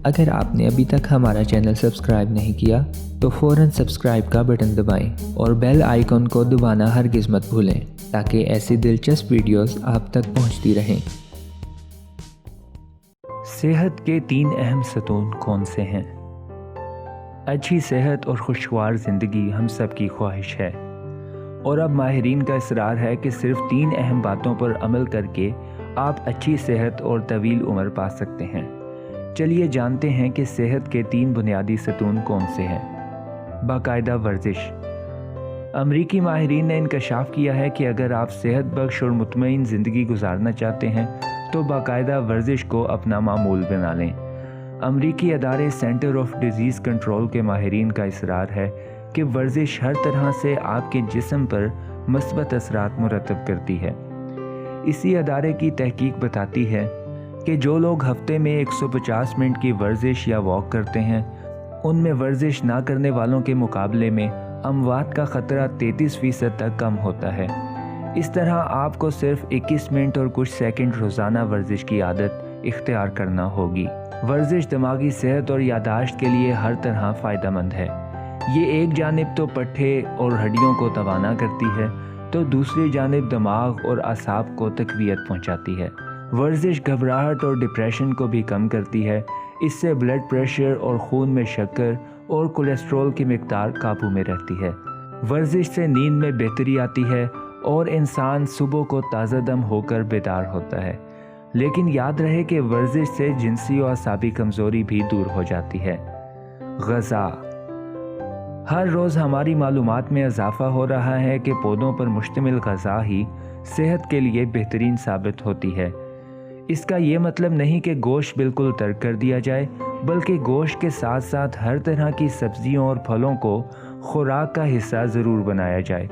اگر آپ نے ابھی تک ہمارا چینل سبسکرائب نہیں کیا تو فوراً سبسکرائب کا بٹن دبائیں اور بیل آئیکن کو دبانا ہرگز مت بھولیں تاکہ ایسی دلچسپ ویڈیوز آپ تک پہنچتی رہیں۔ صحت کے 3 اہم ستون کون سے ہیں؟ اچھی صحت اور خوشگوار زندگی ہم سب کی خواہش ہے، اور اب ماہرین کا اصرار ہے کہ صرف 3 اہم باتوں پر عمل کر کے آپ اچھی صحت اور طویل عمر پا سکتے ہیں۔ چلیے جانتے ہیں کہ صحت کے 3 بنیادی ستون کون سے ہیں۔ باقاعدہ ورزش۔ امریکی ماہرین نے انکشاف کیا ہے کہ اگر آپ صحت بخش اور مطمئن زندگی گزارنا چاہتے ہیں تو باقاعدہ ورزش کو اپنا معمول بنا لیں۔ امریکی ادارے سینٹر آف ڈیزیز کنٹرول کے ماہرین کا اصرار ہے کہ ورزش ہر طرح سے آپ کے جسم پر مثبت اثرات مرتب کرتی ہے۔ اسی ادارے کی تحقیق بتاتی ہے کہ جو لوگ ہفتے میں 150 منٹ کی ورزش یا واک کرتے ہیں، ان میں ورزش نہ کرنے والوں کے مقابلے میں اموات کا خطرہ 33% تک کم ہوتا ہے۔ اس طرح آپ کو صرف 21 منٹ اور کچھ سیکنڈ روزانہ ورزش کی عادت اختیار کرنا ہوگی۔ ورزش دماغی صحت اور یادداشت کے لیے ہر طرح فائدہ مند ہے۔ یہ ایک جانب تو پٹھے اور ہڈیوں کو توانا کرتی ہے تو دوسری جانب دماغ اور اعصاب کو تقویت پہنچاتی ہے۔ ورزش گھبراہٹ اور ڈپریشن کو بھی کم کرتی ہے۔ اس سے بلڈ پریشر اور خون میں شکر اور کولیسٹرول کی مقدار قابو میں رہتی ہے۔ ورزش سے نیند میں بہتری آتی ہے اور انسان صبح کو تازہ دم ہو کر بیدار ہوتا ہے۔ لیکن یاد رہے کہ ورزش سے جنسی و اعصابی کمزوری بھی دور ہو جاتی ہے۔ غذا۔ ہر روز ہماری معلومات میں اضافہ ہو رہا ہے کہ پودوں پر مشتمل غذا ہی صحت کے لیے بہترین ثابت ہوتی ہے۔ اس کا یہ مطلب نہیں کہ گوشت بالکل ترک کر دیا جائے، بلکہ گوشت کے ساتھ ساتھ ہر طرح کی سبزیوں اور پھلوں کو خوراک کا حصہ ضرور بنایا جائے۔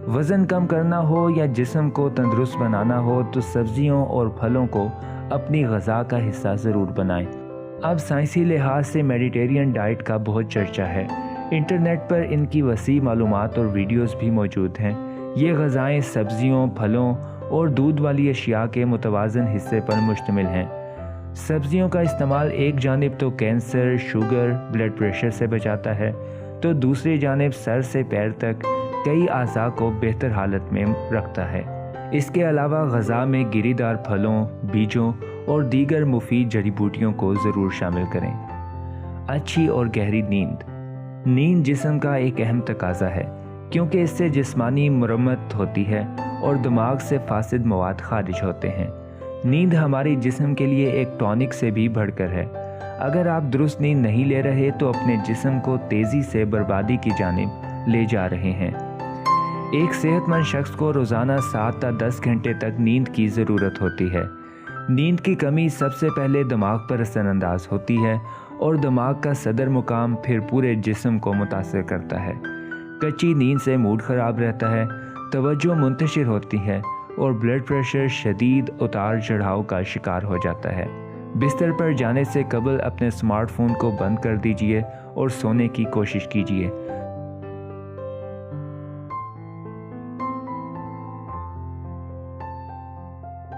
وزن کم کرنا ہو یا جسم کو تندرست بنانا ہو تو سبزیوں اور پھلوں کو اپنی غذا کا حصہ ضرور بنائیں۔ اب سائنسی لحاظ سے میڈیٹرین ڈائٹ کا بہت چرچا ہے۔ انٹرنیٹ پر ان کی وسیع معلومات اور ویڈیوز بھی موجود ہیں۔ یہ غذائیں سبزیوں، پھلوں اور دودھ والی اشیاء کے متوازن حصے پر مشتمل ہیں۔ سبزیوں کا استعمال ایک جانب تو کینسر، شوگر، بلڈ پریشر سے بچاتا ہے تو دوسری جانب سر سے پیر تک کئی اعضاء کو بہتر حالت میں رکھتا ہے۔ اس کے علاوہ غذا میں گری دار پھلوں، بیجوں اور دیگر مفید جڑی بوٹیوں کو ضرور شامل کریں۔ اچھی اور گہری نیند۔ نیند جسم کا ایک اہم تقاضا ہے کیونکہ اس سے جسمانی مرمت ہوتی ہے اور دماغ سے فاسد مواد خارج ہوتے ہیں۔ نیند ہماری جسم کے لیے ایک ٹونک سے بھی بڑھ کر ہے۔ اگر آپ درست نیند نہیں لے رہے تو اپنے جسم کو تیزی سے بربادی کی جانب لے جا رہے ہیں۔ ایک صحت مند شخص کو روزانہ 7 تا 10 گھنٹے تک نیند کی ضرورت ہوتی ہے۔ نیند کی کمی سب سے پہلے دماغ پر اثر انداز ہوتی ہے اور دماغ کا صدر مقام پھر پورے جسم کو متاثر کرتا ہے۔ کچی نیند سے موڈ خراب رہتا ہے، توجہ منتشر ہوتی ہے اور بلڈ پریشر شدید اتار چڑھاؤ کا شکار ہو جاتا ہے۔ بستر پر جانے سے قبل اپنے اسمارٹ فون کو بند کر دیجیے اور سونے کی کوشش کیجیے۔